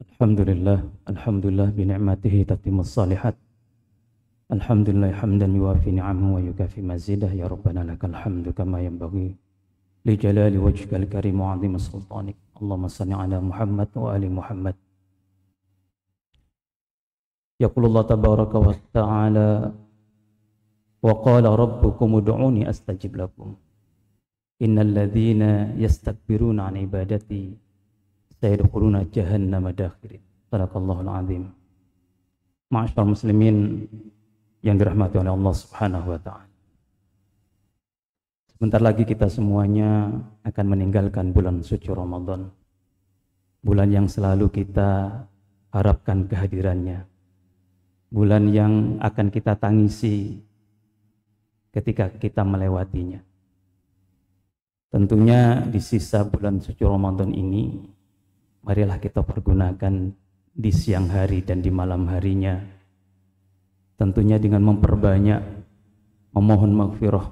Alhamdulillah bi ni'matihi tatimmus shalihat. Alhamdulillah hamdan yuwafi ni'amahu wa yukafi mazidah ya rabbana lakal hamdu kama yanbaghi li jalali wajhikal karim wa 'azimi sultanik. Allahumma shalli ala Muhammad wa ali Muhammad. Yaqulullah tabaraka wa ta'ala wa qala rabbukum ud'uni astajib lakum. Innal ladzina yastakbiruna 'an ibadati sayadkhuluna jahannama dakhirin. Sadaqallahul azim. Ma'asyiral muslimin yang dirahmati oleh Allah Subhanahu wa taala. Sebentar lagi kita semuanya akan meninggalkan bulan suci Ramadan. Bulan yang selalu kita harapkan kehadirannya. Bulan yang akan kita tangisi ketika kita melewatinya. Tentunya di sisa bulan suci Ramadan ini, marilah kita pergunakan di siang hari dan di malam harinya. Tentunya dengan memperbanyak memohon maghfirah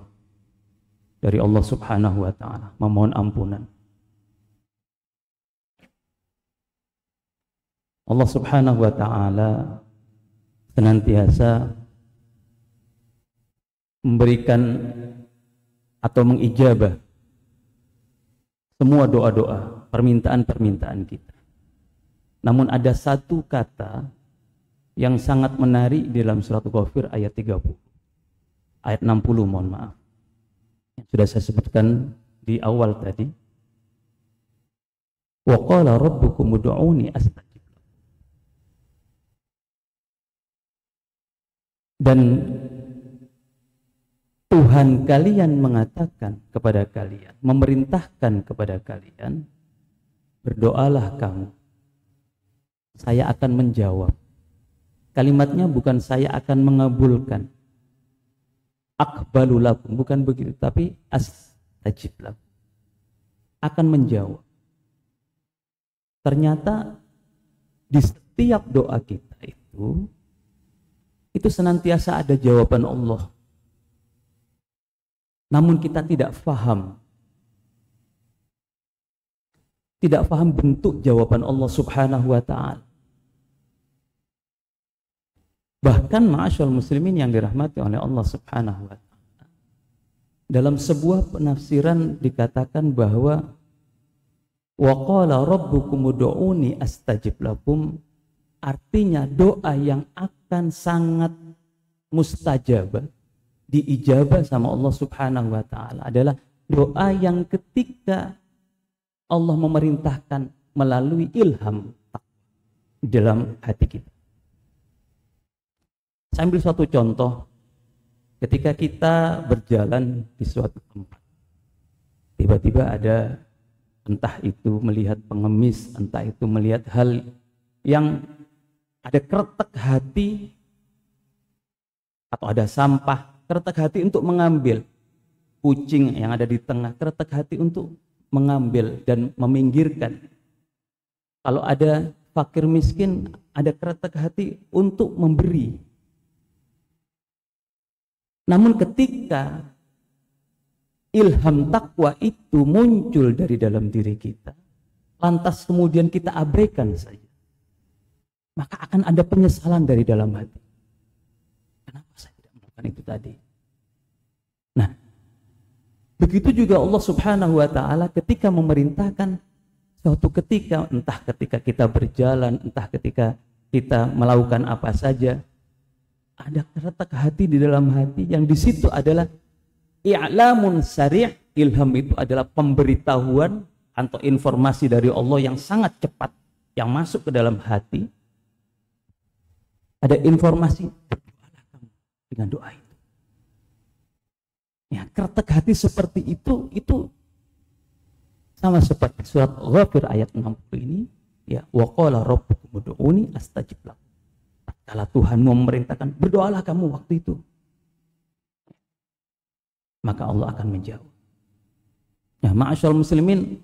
dari Allah Subhanahu wa taala, memohon ampunan. Allah Subhanahu wa taala senantiasa memberikan atau mengijabah semua doa-doa, permintaan-permintaan kita. Namun ada satu kata yang sangat menarik di dalam surat Ghafir ayat 30. Ayat 60, mohon maaf. Yang sudah saya sebutkan di awal tadi. Wa qala rabbukum ud'uni astajib. Dan Tuhan kalian mengatakan kepada kalian, memerintahkan kepada kalian, berdoalah kamu, saya akan menjawab. Kalimatnya bukan saya akan mengabulkan, aqbalu lakum, bukan begitu, tapi astajib lakum, akan menjawab. Ternyata di setiap doa kita itu senantiasa ada jawaban Allah. Namun kita tidak faham bentuk jawaban Allah Subhanahu wa ta'ala. Bahkan ma'asyal muslimin yang dirahmati oleh Allah Subhanahu wa ta'ala, dalam sebuah penafsiran dikatakan bahwa wa qala rabbukum ud'uni astajib lakum, artinya doa yang akan sangat mustajab, diijabah sama Allah Subhanahu wa ta'ala adalah doa yang ketika Allah memerintahkan melalui ilham dalam hati kita. Saya ambil suatu contoh. Ketika kita berjalan di suatu tempat, tiba-tiba ada, entah itu melihat pengemis, entah itu melihat hal yang ada keretek hati, atau ada sampah, keretek hati untuk mengambil, kucing yang ada di tengah, keretek hati untuk mengambil dan meminggirkan. Kalau ada fakir miskin, ada keretek hati untuk memberi. Namun ketika ilham takwa itu muncul dari dalam diri kita, lantas kemudian kita abaikan saja, maka akan ada penyesalan dari dalam hati. Kenapa saya tidak melakukan itu tadi? Nah, begitu juga Allah Subhanahu wa ta'ala ketika memerintahkan suatu ketika, entah ketika kita berjalan, entah ketika kita melakukan apa saja, ada keretek hati di dalam hati yang di situ adalah i'lamun sari'. Ilham itu adalah pemberitahuan atau informasi dari Allah yang sangat cepat yang masuk ke dalam hati. Ada informasi, berdoalah kamu dengan doa itu. Ya, keretek hati seperti itu sama seperti surat Ghafir ayat 60 ini, ya, wa qala rabbukum ud'uni astajib lakum. Kalau Tuhan memerintahkan, berdoalah kamu waktu itu, maka Allah akan menjawab. Ya, ma'asyal muslimin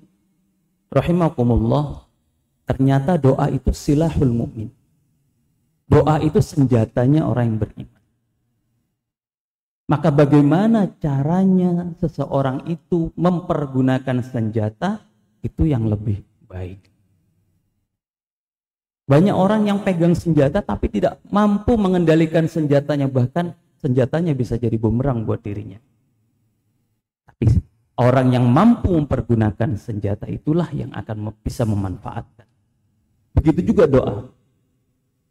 rahimakumullah, ternyata doa itu silahul mu'min. Doa itu senjatanya orang yang beriman. Maka bagaimana caranya seseorang itu mempergunakan senjata itu yang lebih baik. Banyak orang yang pegang senjata tapi tidak mampu mengendalikan senjatanya, bahkan senjatanya bisa jadi bumerang buat dirinya. Tapi orang yang mampu mempergunakan senjata itulah yang akan bisa memanfaatkan. Begitu juga doa.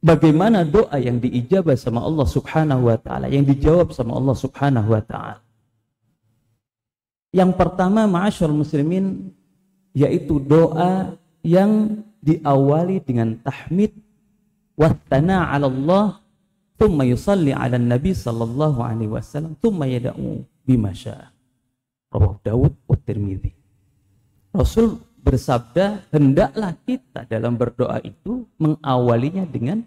Bagaimana doa yang diijabah sama Allah Subhanahu wa taala, yang dijawab sama Allah Subhanahu wa taala? Yang pertama, ma'asyarul muslimin, yaitu doa yang diawali dengan tahmid wa tsana 'ala Allah, thumma yusalli 'ala Nabi sallallahu alaihi wasallam, thumma yad'u bima syaa. Rawahu Dawud wa Tirmidzi. Rasul bersabda, hendaklah kita dalam berdoa itu mengawalinya dengan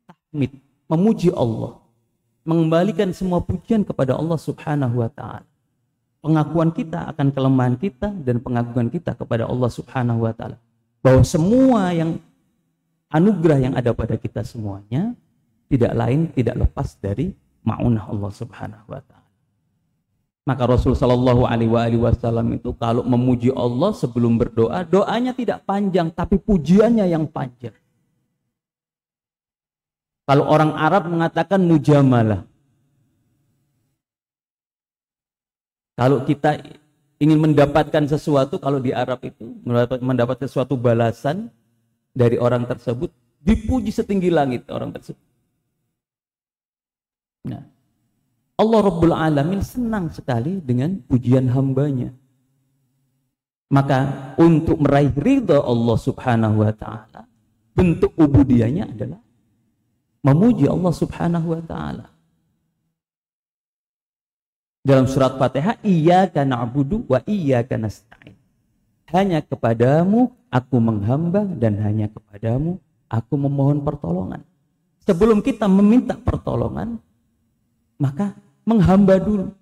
tahmid, memuji Allah, mengembalikan semua pujian kepada Allah Subhanahu wa taala. Pengakuan kita akan kelemahan kita dan pengagungan kita kepada Allah Subhanahu wa taala, bahwa semua yang anugerah yang ada pada kita semuanya tidak lain, tidak lepas dari ma'unah Allah Subhanahu wa taala. Maka Rasul sallallahu alaihi wasallam itu kalau memuji Allah sebelum berdoa, doanya tidak panjang tapi pujiannya yang panjang. Kalau orang Arab mengatakan mujamalah. Kalau kita ingin mendapatkan sesuatu, kalau di Arab itu mendapat sesuatu balasan dari orang tersebut, dipuji setinggi langit orang tersebut. Nah, Allah Rabbul Alamin senang sekali dengan pujian hambanya. Maka untuk meraih ridha Allah Subhanahu wa taala, bentuk ubudiyahnya adalah memuji Allah Subhanahu wa taala. Dalam surat Fatihah, iyyaka na'budu wa iyyaka nasta'in. Hanya kepadamu aku menghamba dan hanya kepadamu aku memohon pertolongan. Sebelum kita meminta pertolongan, maka menghamba dulu.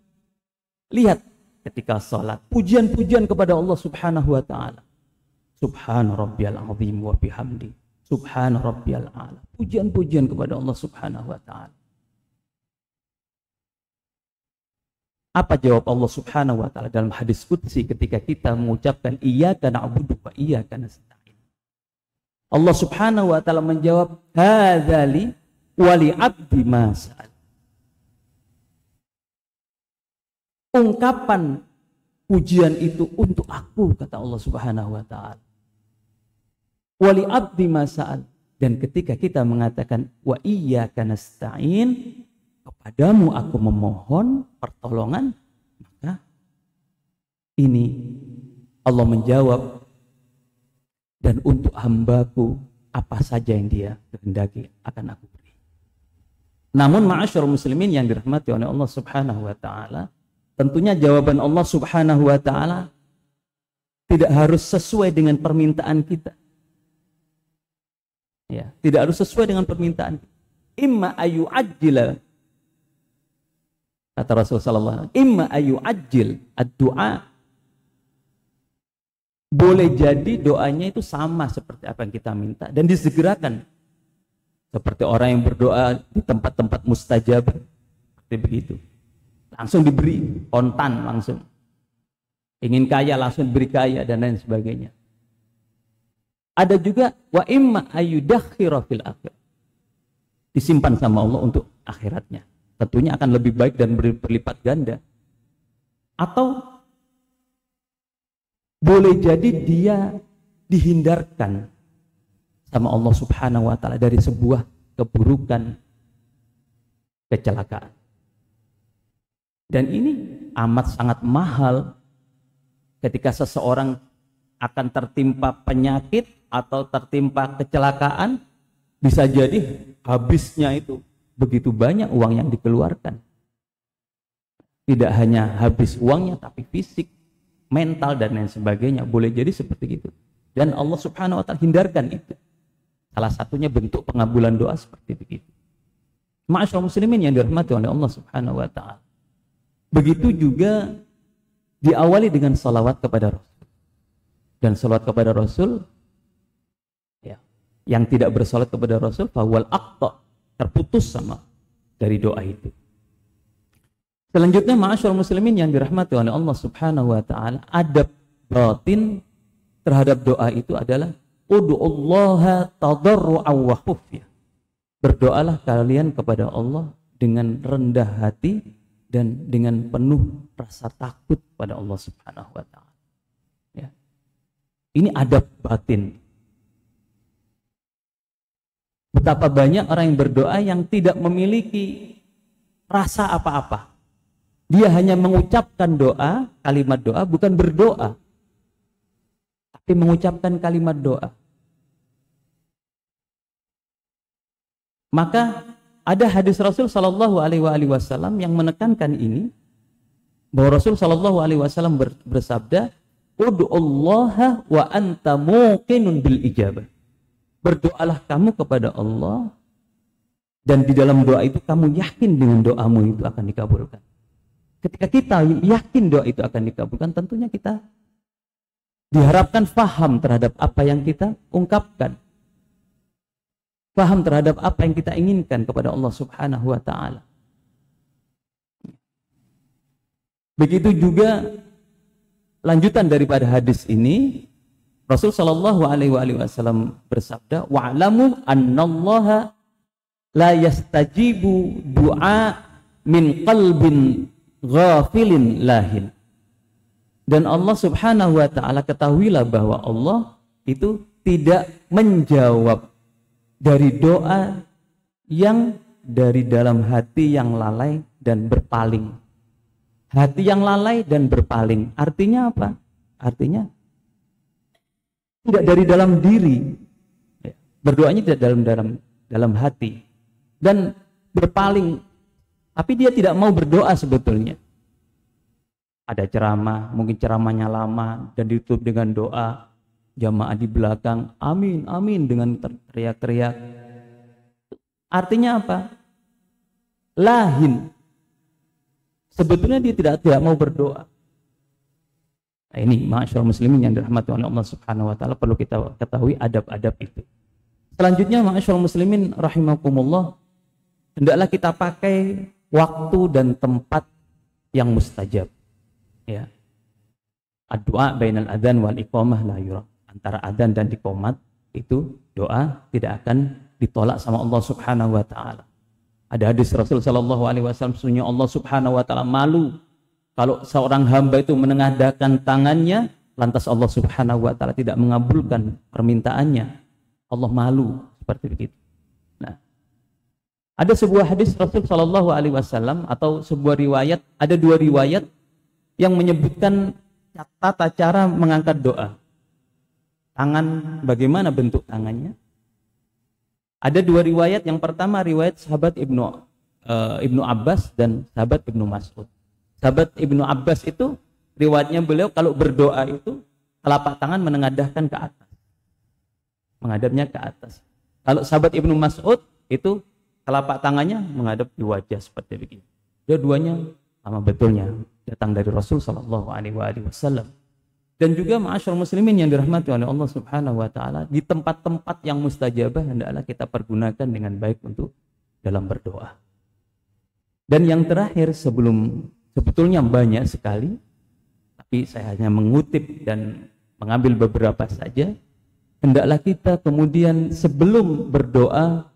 Lihat ketika sholat, pujian-pujian kepada Allah Subhanahu wa taala. Subhana rabbiyal azim wa bihamdi. Subhana rabbiyal a'la. Pujian-pujian kepada Allah Subhanahu wa taala. Apa jawab Allah Subhanahu wa taala dalam hadis qudsi ketika kita mengucapkan iyyaka na'budu wa iyyaka nasta'in? Allah Subhanahu wa taala menjawab, hadzali wa li 'abdi ma sa'al. Ungkapan pujian itu untuk aku, kata Allah Subhanahu wa taala. Wa li 'abdi ma sa'al. Dan ketika kita mengatakan wa iyyaka nasta'in, kepadamu aku memohon pertolongan, maka ini Allah menjawab, dan untuk hambaku apa saja yang dia kehendaki akan aku beri. Namun ma'asyarul muslimin yang dirahmati oleh Allah Subhanahu wa taala, tentunya jawaban Allah Subhanahu wa taala tidak harus sesuai dengan permintaan kita. Ya, tidak harus sesuai dengan permintaan. Imma ayu ajila, kata Rasulullah SAW, imma ayu ajil ad-du'a. Boleh jadi doanya itu sama seperti apa yang kita minta dan disegerakan. Seperti orang yang berdoa di tempat-tempat mustajab, seperti begitu. Langsung diberi, kontan langsung. Ingin kaya langsung diberi kaya dan lain sebagainya. Ada juga wa imma ayudakhira fil akhir. Disimpan sama Allah untuk akhiratnya. Tentunya akan lebih baik dan berlipat ganda. Atau boleh jadi dia dihindarkan sama Allah Subhanahu wa taala dari sebuah keburukan, kecelakaan. Dan ini amat sangat mahal ketika seseorang akan tertimpa penyakit atau tertimpa kecelakaan, bisa jadi habisnya itu begitu banyak uang yang dikeluarkan. Tidak hanya habis uangnya, tapi fisik, mental, dan lain sebagainya. Boleh jadi seperti itu. Dan Allah Subhanahu wa ta'ala hindarkan itu. Salah satunya bentuk pengabulan doa seperti begitu. Ma'asyarul muslimin yang dirahmati oleh Allah Subhanahu wa ta'ala. Begitu juga diawali dengan salawat kepada Rasul. Dan salawat kepada Rasul, ya, yang tidak bersalat kepada Rasul, fawal aqta, terputus sama dari doa itu. Selanjutnya, ma'asyarul muslimin yang dirahmati oleh Allah Subhanahu wa ta'ala, adab batin terhadap doa itu adalah ud'ullaha tadarru'an wa khufyah. Berdoalah kalian kepada Allah dengan rendah hati dan dengan penuh rasa takut pada Allah Subhanahu wa taala. Ya. Ini adab batin. Betapa banyak orang yang berdoa yang tidak memiliki rasa apa-apa. Dia hanya mengucapkan doa, kalimat doa, bukan berdoa, tapi mengucapkan kalimat doa. Maka ada hadis Rasul Shallallahu Alaihi Wasallam yang menekankan ini, bahwa Rasul Shallallahu Alaihi Wasallam bersabda, "Ud'ullaha wa anta muqinun bil ijabah." Berdoalah kamu kepada Allah, dan di dalam doa itu kamu yakin dengan doamu itu akan dikabulkan. Ketika kita yakin doa itu akan dikabulkan, tentunya kita diharapkan faham terhadap apa yang kita ungkapkan, faham terhadap apa yang kita inginkan kepada Allah Subhanahu wa taala. Begitu juga lanjutan daripada hadis ini, Rasul sallallahu alaihi wasallam bersabda, "Wa'lamu annallaha la yastajibu du'a min qalbin ghafilin lahin." Dan Allah Subhanahu wa taala, ketahuilah bahwa Allah itu tidak menjawab dari doa yang dari dalam hati yang lalai dan berpaling. Hati yang lalai dan berpaling artinya apa? Artinya tidak dari dalam diri. Berdoanya tidak dalam hati dan berpaling, tapi dia tidak mau berdoa sebetulnya. Ada ceramah, mungkin ceramahnya lama dan ditutup dengan doa, jamaah di belakang amin amin dengan teriak-teriak. Artinya apa? Lahin. Sebetulnya dia tidak mau berdoa. Nah, ini ma'asyiral muslimin yang dirahmati oleh Allah Subhanahu wa taala, perlu kita ketahui adab-adab itu. Selanjutnya ma'asyiral muslimin rahimakumullah, hendaklah kita pakai waktu dan tempat yang mustajab. Ya. Ad-du'a bainal adzan wal iqamah la yura. Antara adzan dan iqamat itu doa tidak akan ditolak sama Allah Subhanahu wa taala. Ada hadis Rasul sallallahu alaihi wasallam, sesungguhnya Allah Subhanahu wa taala malu kalau seorang hamba itu menengadahkan tangannya, lantas Allah Subhanahu wa taala tidak mengabulkan permintaannya. Allah malu seperti begitu. Nah, ada sebuah hadis Rasul sallallahu alaihi wasallam atau sebuah riwayat, ada dua riwayat yang menyebutkan tata cara mengangkat doa. Tangan, bagaimana bentuk tangannya? Ada dua riwayat. Yang pertama riwayat sahabat Ibnu Abbas dan sahabat Ibnu Mas'ud. Sahabat Ibnu Abbas itu riwayatnya beliau kalau berdoa itu telapak tangan menengadahkan ke atas, menghadapnya ke atas. Kalau sahabat Ibnu Mas'ud itu telapak tangannya menghadap di wajah seperti begitu. Dua-duanya sama betulnya datang dari Rasul sallallahu alaihi wasallam. Dan juga ma'asyiral muslimin yang dirahmati oleh Allah Subhanahu wa taala, di tempat-tempat yang mustajabah hendaklah kita pergunakan dengan baik untuk dalam berdoa. Dan yang terakhir, sebetulnya banyak sekali, tapi saya hanya mengutip dan mengambil beberapa saja. Hendaklah kita kemudian sebelum berdoa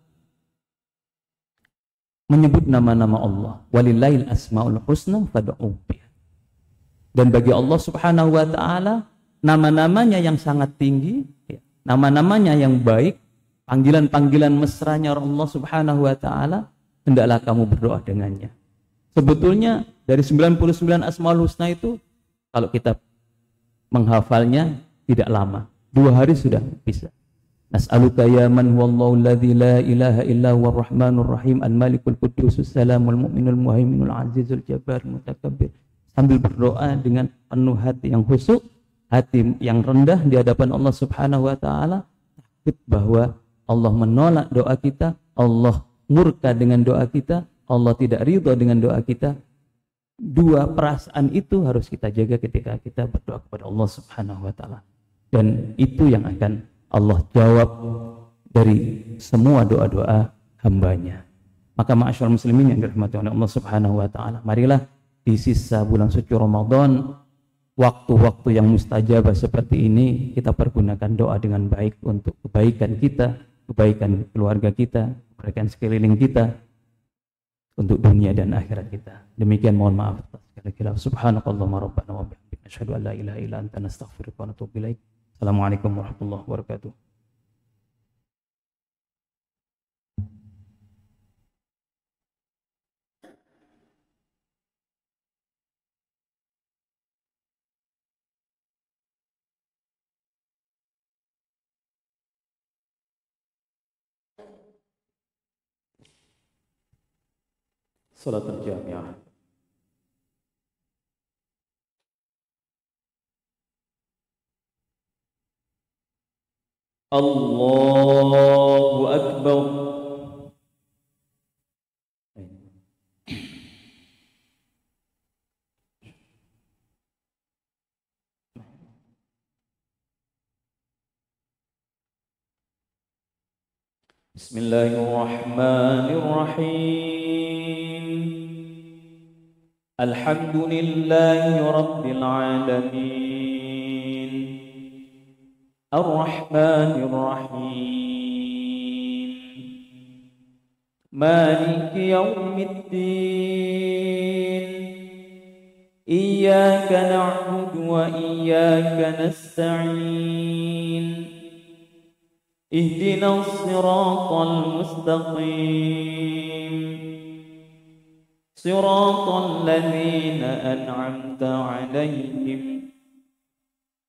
menyebut nama-nama Allah. Walillahil asmaul husna fad'uhu biha. Dan bagi Allah Subhanahu wa taala nama-namanya yang sangat tinggi, nama-namanya yang baik, panggilan-panggilan mesranya Allah Subhanahu wa taala, hendaklah kamu berdoa dengannya. Sebetulnya dari 99 asmaul husna itu kalau kita menghafalnya tidak lama, 2 hari sudah bisa. Nas'aluka ya man huwallahu alladzi la ilaha illa huwar rahmanur rahim al-malikul qudusus salamul mu'minul muhaiminul azizul jabbar mutakabbir. Sambil berdoa dengan penuh hati yang khusyuk, hati yang rendah di hadapan Allah Subhanahu wa taala, takut bahwa Allah menolak doa kita, Allah murka dengan doa kita, Allah tidak ridha dengan doa kita. 2 perasaan itu harus kita jaga ketika kita berdoa kepada Allah Subhanahu wa taala. Dan itu yang akan Allah jawab dari semua doa-doa hambanya. Maka ma'asyiral muslimin yang dirahmati oleh Allah Subhanahu wa taala, marilah di sisa bulan suci Ramadan waktu-waktu yang mustajabah seperti ini kita pergunakan doa dengan baik untuk kebaikan kita, kebaikan keluarga kita, kebaikan sekeliling kita, untuk dunia dan akhirat kita. Demikian, mohon maaf atas segala khilaf. Subhanakallahumma rabbana wa bihamdika asyhadu an la ilaha illa anta nastaghfiruka wa natubu ilaik. Assalamualaikum warahmatullahi wabarakatuh. Salatul Jami'ah. Allahu Akbar. Bismillahirrahmanirrahim. Alhamdulillahi Rabbil Alamin, Ar-Rahmanir Rahim, Maliki Yawmiddin, Iyyaka na'budu wa iyyaka nasta'in, Ihdinas siratal mustaqim, Siratal ladzina an'amta 'alaihim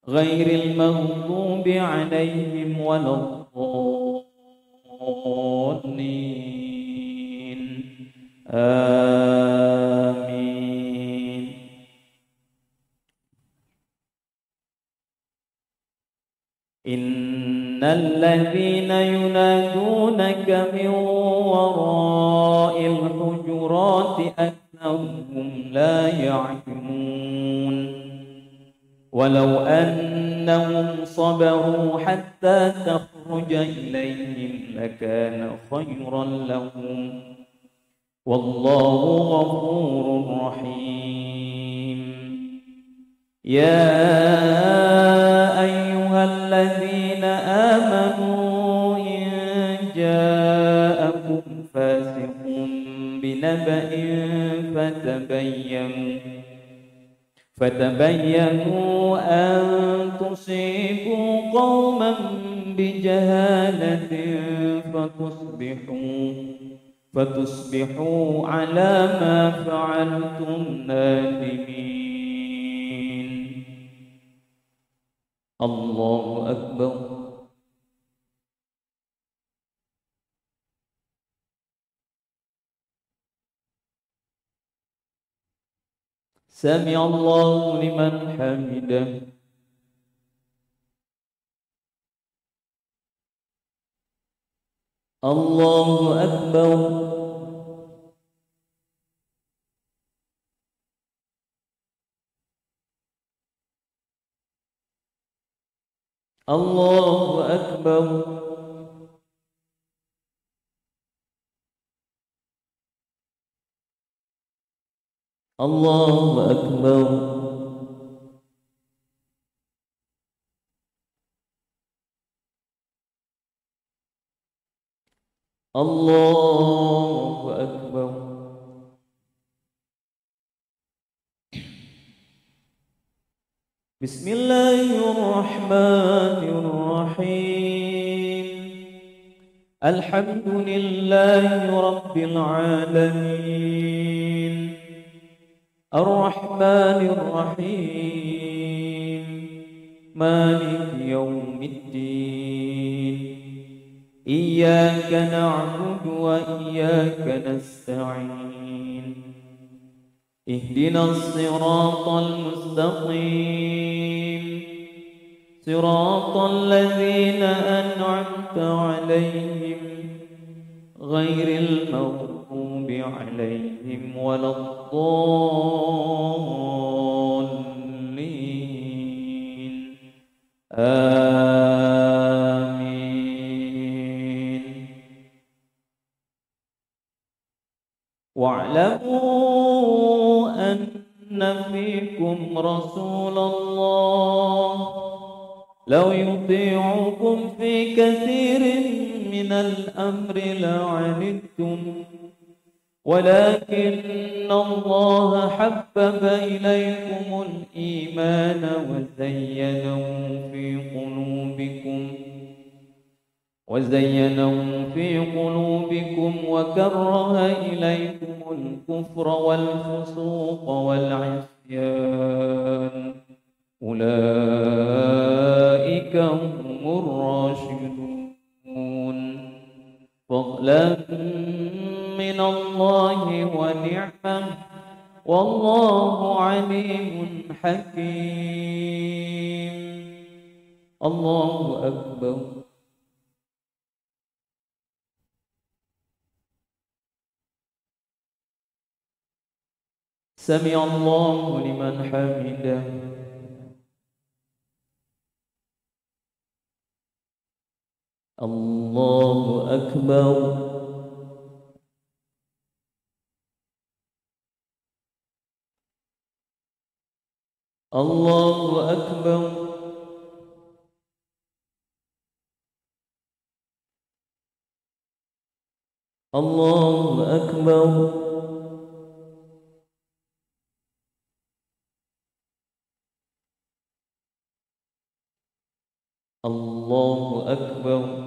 ghairil maghdubi 'alaihim waladdallin. Amin. Innal ladzina yunadunaka min wara'il hujurati aktsaruhum la ya'lamun. Walau annahum sabaru hatta takhruja ilayhim lakana khayran lahum. Wallahu ghafurur rahim. Ya ayyuhalladzina amanu in ja'akum fasiqun binaba'in فتبينوا أن تصيبوا قوما بجهالة فتصبحوا على ما فعلتم نادمين. الله أكبر. سمع الله لمن حمده. الله أكبر. الله أكبر. الله أكبر. الله أكبر. بسم الله الرحمن الرحيم. الحمد لله رب العالمين، الرحمن الرحيم، مالك يوم الدين، إياك نعبد وإياك نستعين، اهدنا الصراط المستقيم، صراط الذين أنعمت عليهم غير المغضوب عليهم ولا الضالين. آمين. واعلموا أن فيكم رسول الله لو يطيعكم في كثير من الأمر لعنتم ولكن الله حبب إليكم الإيمان وزينه في قلوبكم وكره إليكم الكفر والفسوق والعصيان أولئك هم الراشدون فضلا من الله ونعمة والله عليم حكيم. الله أكبر. سمع الله لمن حمده. الله أكبر. الله أكبر. الله أكبر. الله أكبر.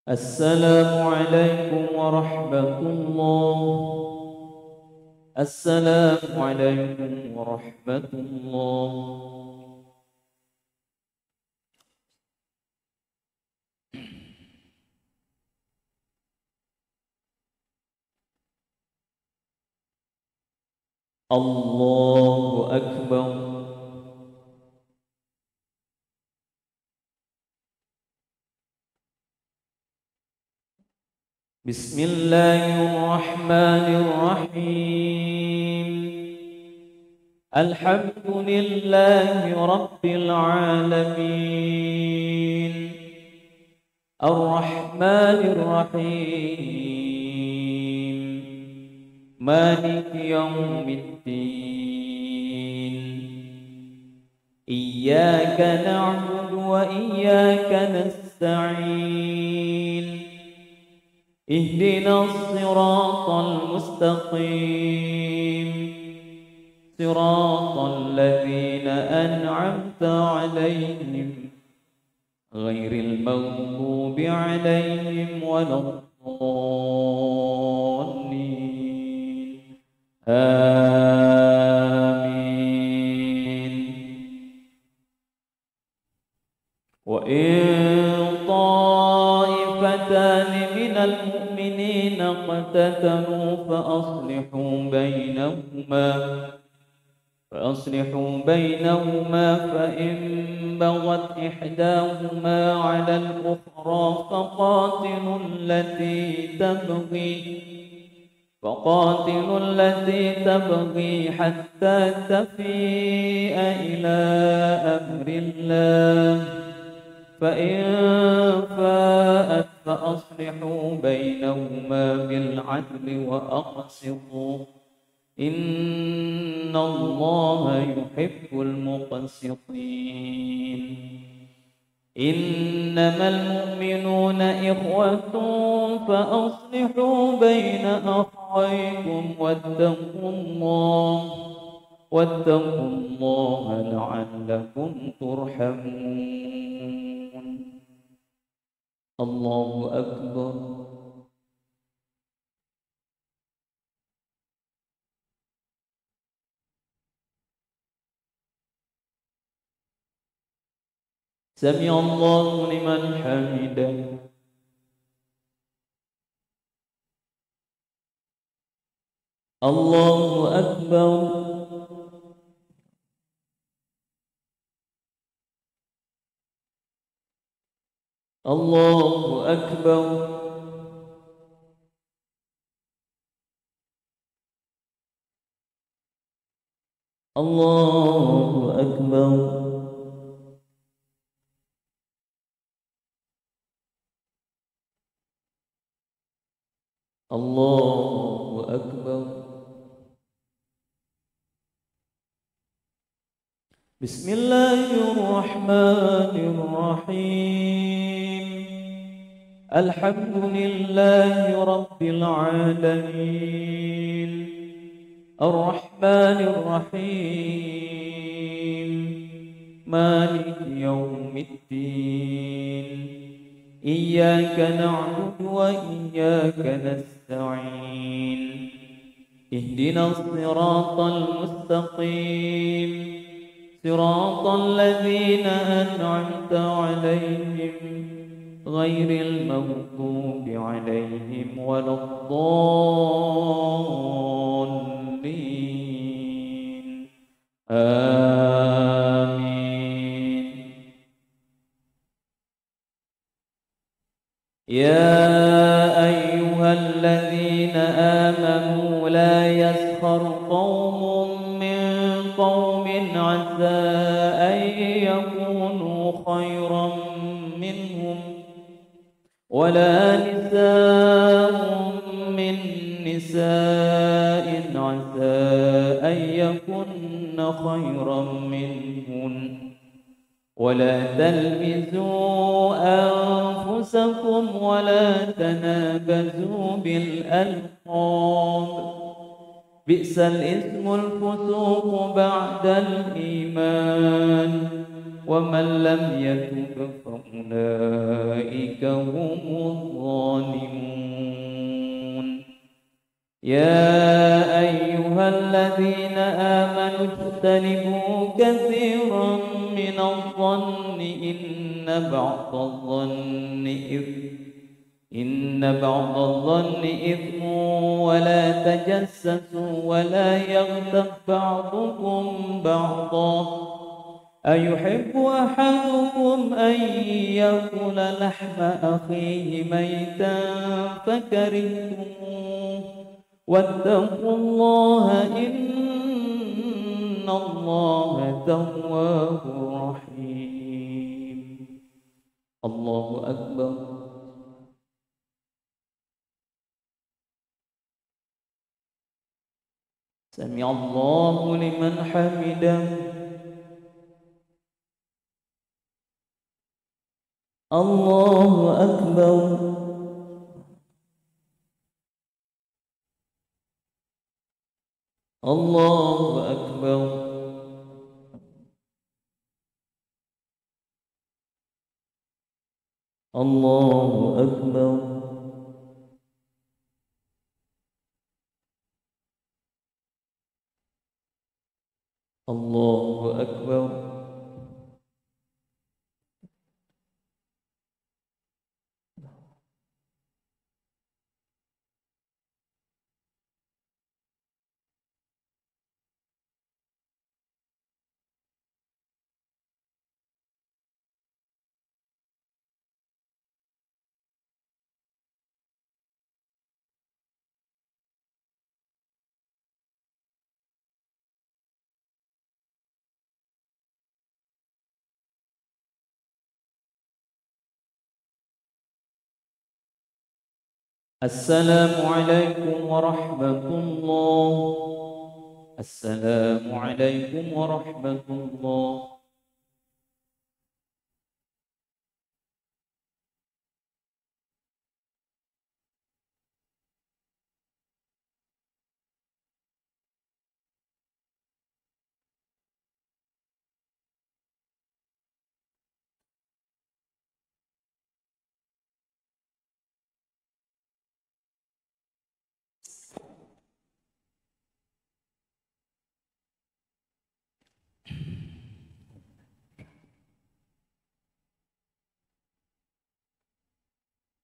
السلام عليكم ورحمة الله. السلام عليكم ورحمة الله. الله أكبر. بسم الله الرحمن الرحيم. الحمد لله رب العالمين الرحمن الرحيم مالك يوم الدين إياك نعبد وإياك نستعين اهدنا الصراط المستقيم صراط الذين أنعمت عليهم غير المغضوب عليهم ولا الضالين آمين. وإن طائفتان من المؤمنين اقتتلوا فأصلحوا بينهما فإن بغت إحداهما على الأخرى فقاتلوا التي تبغي حتى تفيء إلى أمر الله فإن فاءت فأصلحوا بينهما بالعدل وأقسطوا إن الله يحب المقسطين. إنما المؤمنون إخوة فأصلحوا بين أخويكم واتقوا الله لعلكم ترحمون. الله أكبر. سمع الله لمن حمده. الله أكبر. الله أكبر. الله أكبر. الله أكبر. بسم الله الرحمن الرحيم. الحمد لله رب العالمين، الرحمن الرحيم، مالك يوم الدين. إياك نعبد وإياك نستعين. اهدنا الصراط المستقيم، صراط الذين أنعمت عليهم غير المغضوب عليهم ولا الضالين. آمين. يا أيها الذين آمنوا لا يسخر قوم من قوم عسى أن يكونوا خيرا منهم، ولا نساء من نساء عسى أن يكن خيرا منهن، ولا تلمزوا أنفسكم ولا تنابزوا بالألقاب، بئس الاسم الفسوق بعد الإيمان، ومن لم يتب فأولئك هم الظالمون. يا أيها الذين آمنوا اجتنبوا كثيرا من الظن إن بعض الظن إثم، ولا تجسسوا ولا يغتب بعضكم بعضا، أيحب أحدكم أن يأكل لحم أخيه ميتا فكرهتموه، واتقوا الله إن الله تواب رحيم. الله أكبر. سمع الله لمن حمده. الله أكبر. الله أكبر. الله أكبر. الله أكبر. السلام عليكم ورحمة الله. السلام عليكم ورحمة الله.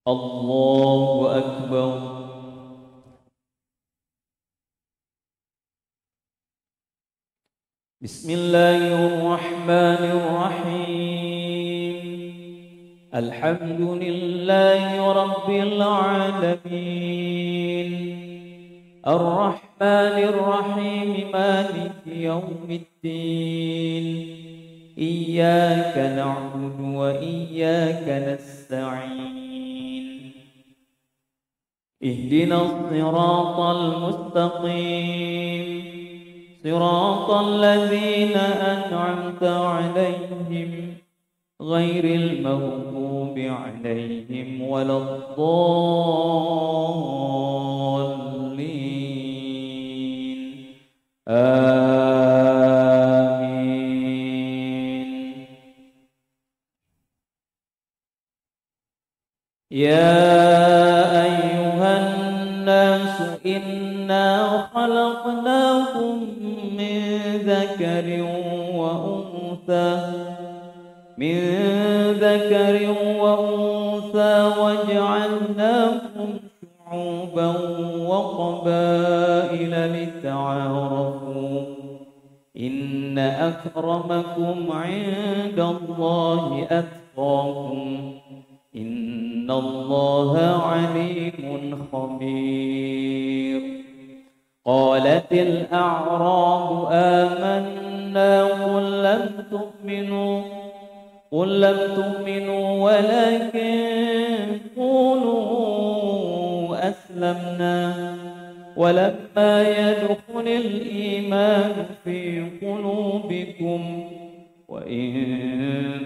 الله أكبر. بسم الله الرحمن الرحيم. الحمد لله رب العالمين الرحمن الرحيم مالك يوم الدين إياك نعبد وإياك نستعين اهدنا الصراط المستقيم صراط الذين أنعمت عليهم غير المغضوب عليهم ولا الضالين آمين. يا أيها الناس إنا خلقناكم من ذكر وأنثى وجعلناكم شعوبا وقبائل لتعارفوا إن أكرمكم عند الله أتقاكم إن الله عليم خبير. قالت الأعراب آمنا قل لم تؤمنوا ولكن قولوا أسلمنا ولما يدخل الإيمان في قلوبكم وإن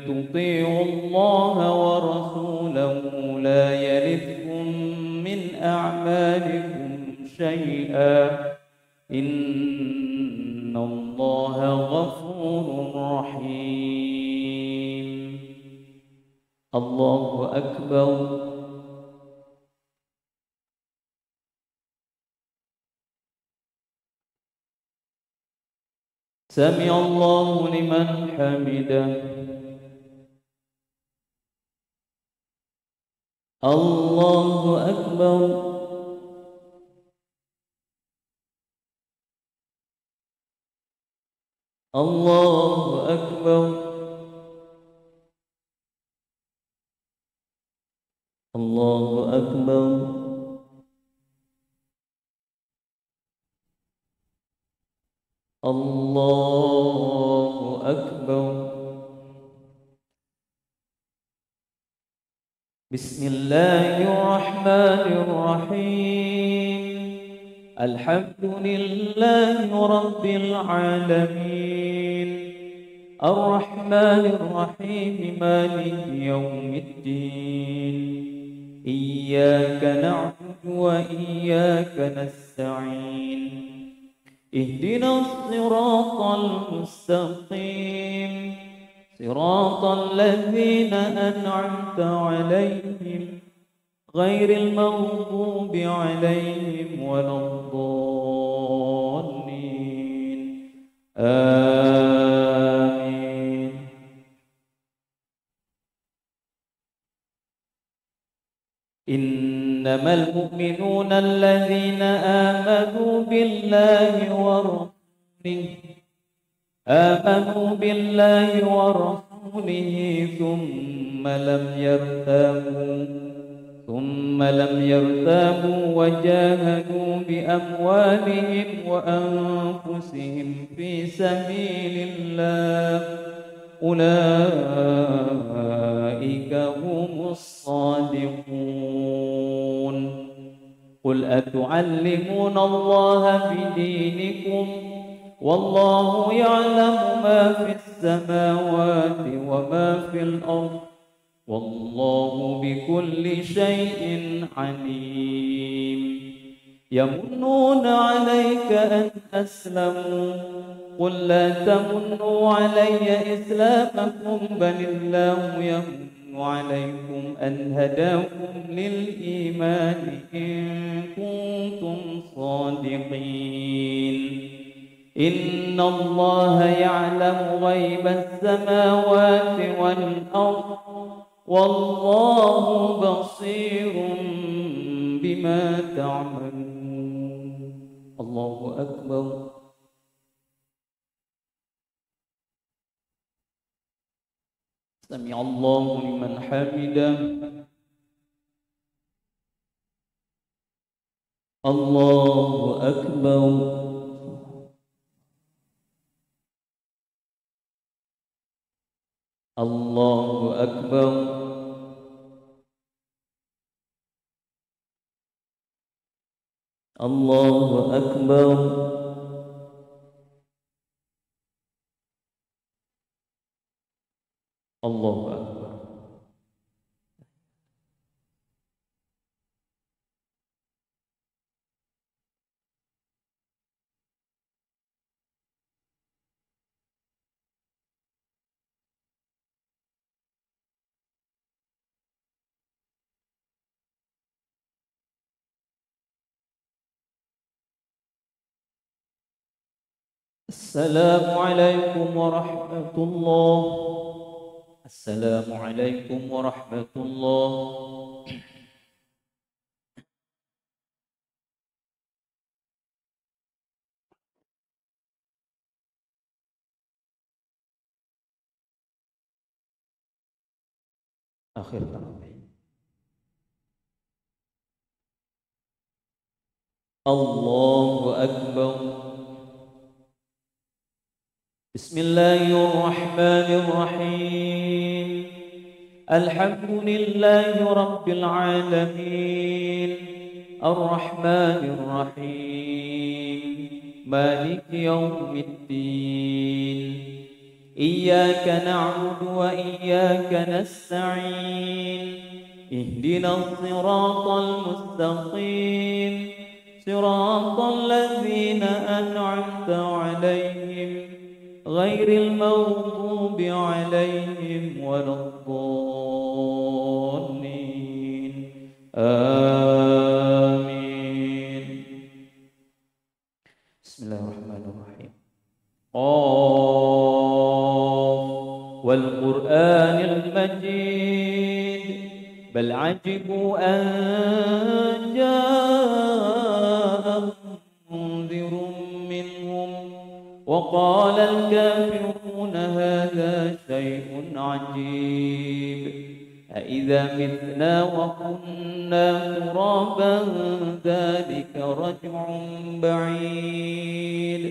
تطيعوا الله ورسوله لا يلدكم من أعمالكم شيئا إن الله غفور رحيم. الله أكبر. سمع الله لمن حمده. الله أكبر. الله أكبر. الله أكبر. الله أكبر. بسم الله الرحمن الرحيم الحمد لله رب العالمين الرحمن الرحيم مالك يوم الدين إياك نعبد وإياك نستعين اهدنا الصراط المستقيم صراط الذين أنعمت عليهم غير المغضوب عليهم ولا الضالين آمين. إنما المؤمنون الذين آمنوا بالله ورسوله ثم لم يرتابوا وجاهدوا بأموالهم وأنفسهم في سبيل الله أولئك هم الصادقون. قل أتعلمون الله بدينكم والله يعلم ما في السماوات وما في الأرض والله بكل شيء عليم. يمنون عليك أن أسلموا قل لا تمنوا علي إسلامكم بل الله يمن عليكم أن هداكم للإيمان إن كنتم صادقين. إن الله يعلم غيب السماوات والأرض والله بصير بما تعملون. الله أكبر. سمع الله لمن حمده. الله أكبر. الله أكبر. الله أكبر. الله أكبر. السلام عليكم ورحمة الله. السلام عليكم ورحمة الله. آخر تراويح. الله أكبر. بسم الله الرحمن الرحيم. الحمد لله رب العالمين الرحمن الرحيم مالك يوم الدين. إياك نعبد وإياك نستعين. اهدنا الصراط المستقيم صراط الذين أنعمت عليهم غير المغضوب عليهم ولا الضالين. آمين. بسم الله الرحمن الرحيم. قاف والقرآن المجيد بل عجبوا أن جاءهم منذر منهم وقال الكافرون هذا شيء عجيب أإذا متنا وكنا ترابا ذلك رجع بعيد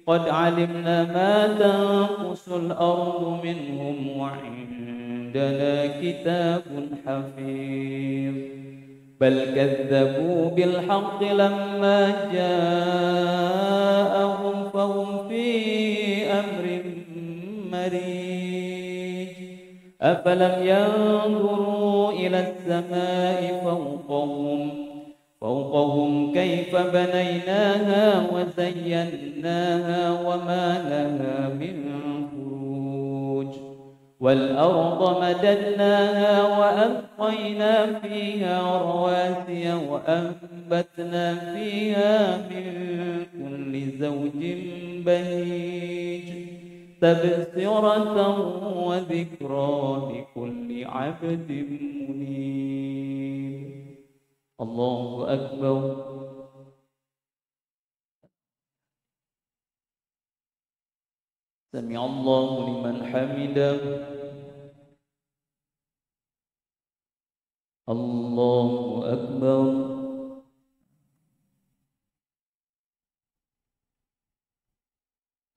قد علمنا ما تنقص الأرض منهم وعندنا كتاب حفيظ بل كذبوا بالحق لما جاءهم فهم في أمر مريج أفلم ينظروا إلى السماء فوقهم كيف بنيناها وزيناها وما لها من فروج والأرض مددناها وألقينا فيها رواسي وأنبتنا فيها من كل زوج بهيج تبصرة وذكرى لكل عبد منيب. الله أكبر. سمع الله لمن حمده. الله أكبر.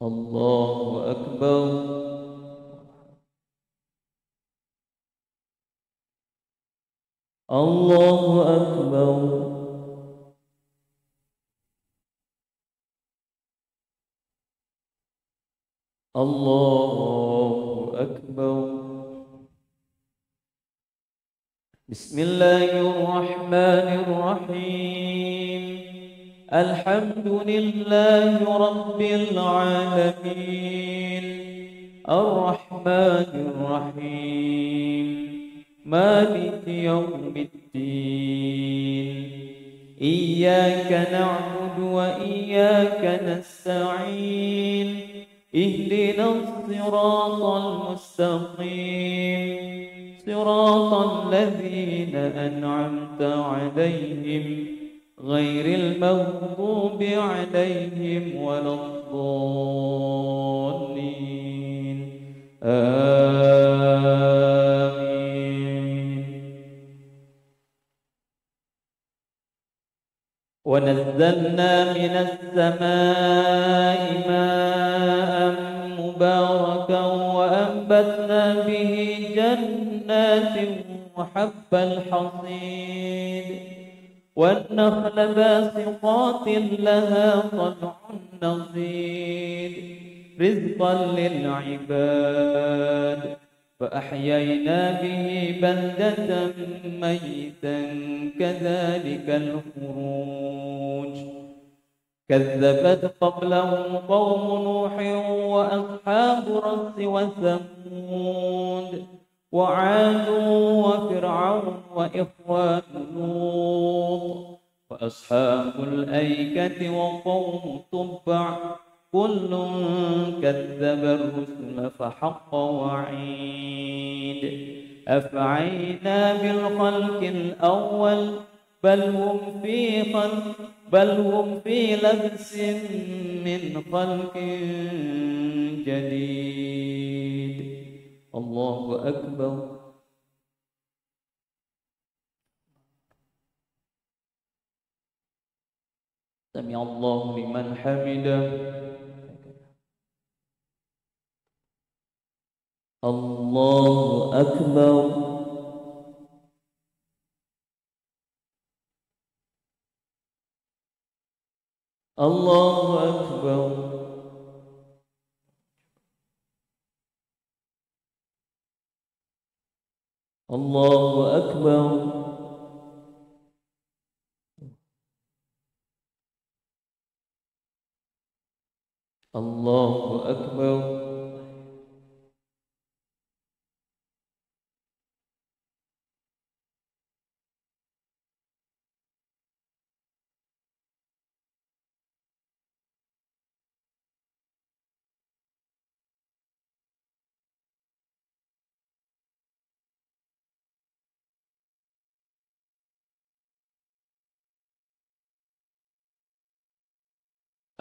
الله أكبر. الله أكبر. الله أكبر. بسم الله الرحمن الرحيم. الحمد لله رب العالمين الرحمن الرحيم مالك يوم الدين. إياك نعبد وإياك نستعين. اهدنا الصراط المستقيم صراط الذين أنعمت عليهم غير المغضوب عليهم ولا الضالين. آمين. ونزلنا من السماء ماء مباركا وأنبتنا به جنات وحب الحصيد والنخل باسقات لها طلع نضيد رزقا للعباد فأحيينا به بلدة ميتا كذلك الخروج كذبت قبلهم قوم نوح وأصحاب رس وثمود وعاد وفرعون وإخوان لوط وأصحاب الأيكة وقوم تبع كل كذب الرسل فحق وعيد أفعينا بالخلق الأول بل هم في لبس من خلق جديد الله أكبر سمع الله لمن حمده الله أكبر الله أكبر الله أكبر الله أكبر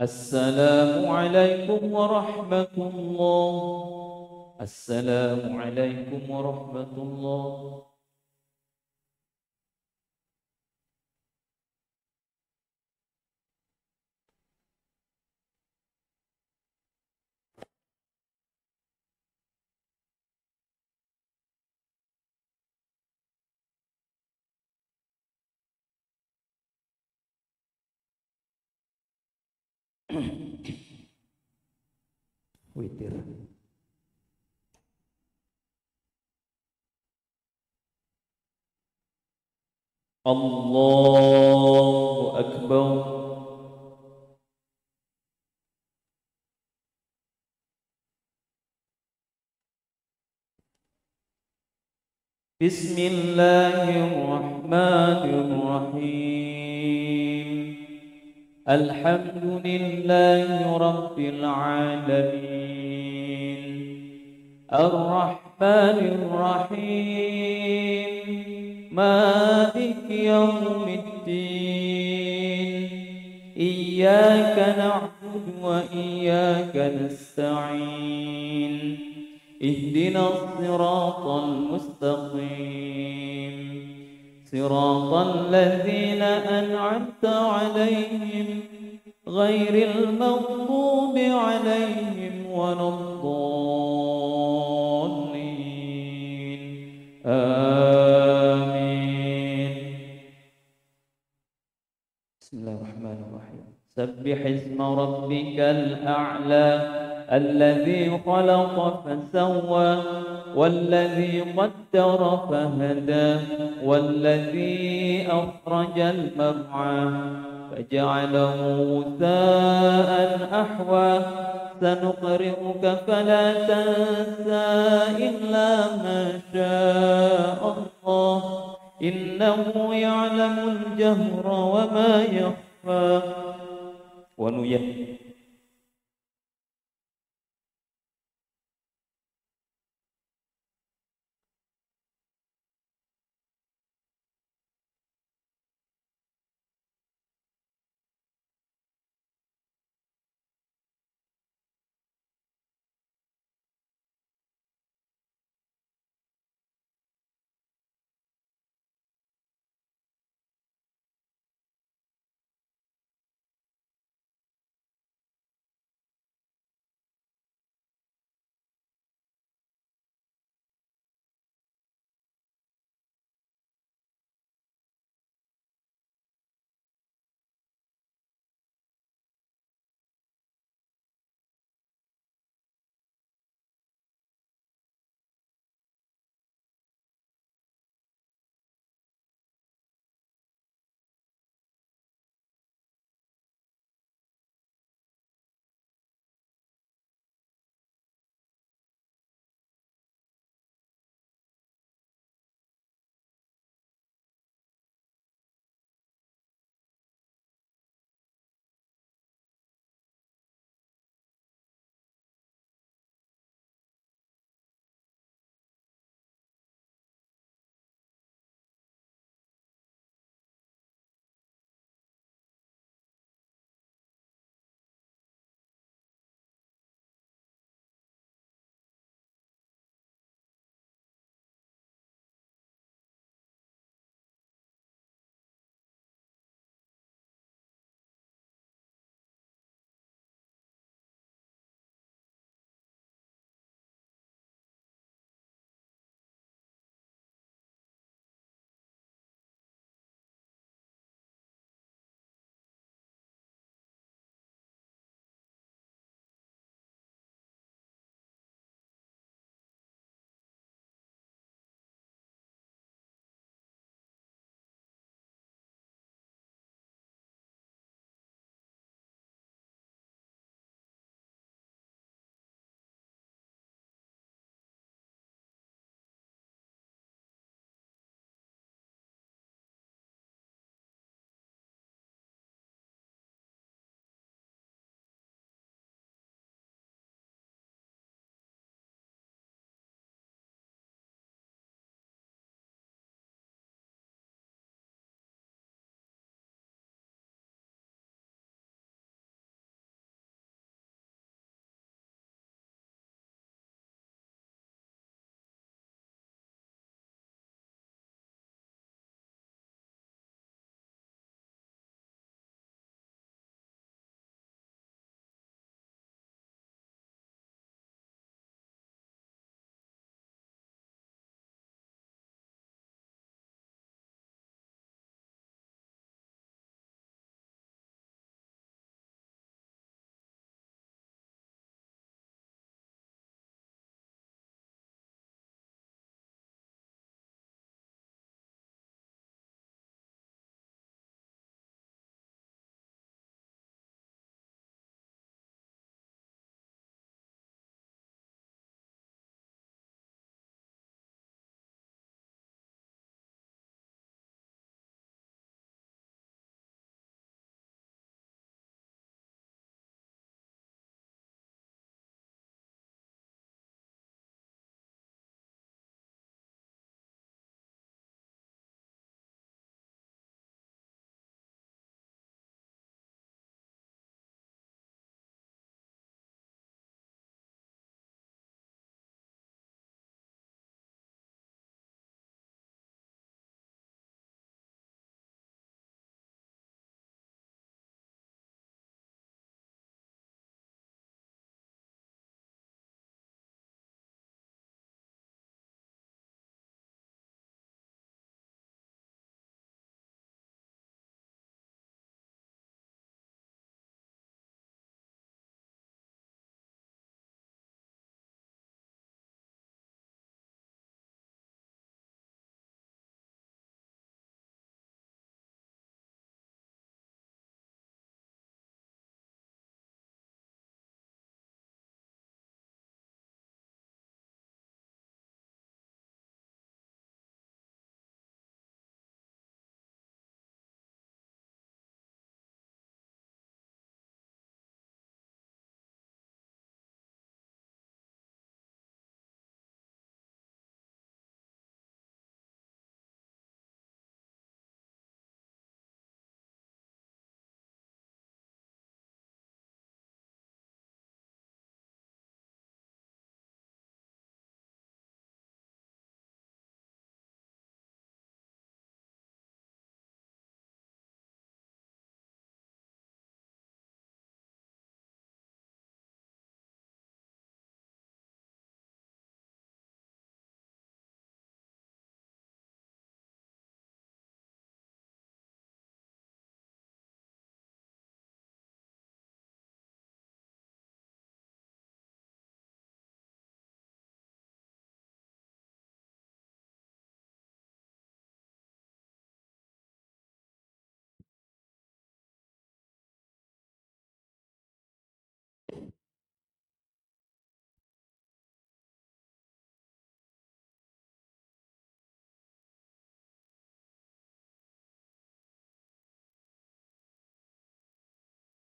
السلام عليكم ورحمة الله السلام عليكم ورحمة الله witir. الله أكبر بسم الله الرحمن الرحيم الحمد لله رب العالمين الرحمن الرحيم مالك يوم الدين إياك نعبد وإياك نستعين اهدنا الصراط المستقيم صراط الذين أنعمت عليهم غير المغضوب عليهم ولا الضالين آمين بسم الله الرحمن الرحيم سبح اسم ربك الأعلى الذي خلق فسوى والذي قدر فهدى والذي أخرج المرعى فجعله غثاء أحوى سنقرئك فلا تنسى إلا ما شاء الله إنه يعلم الجهر وما يخفى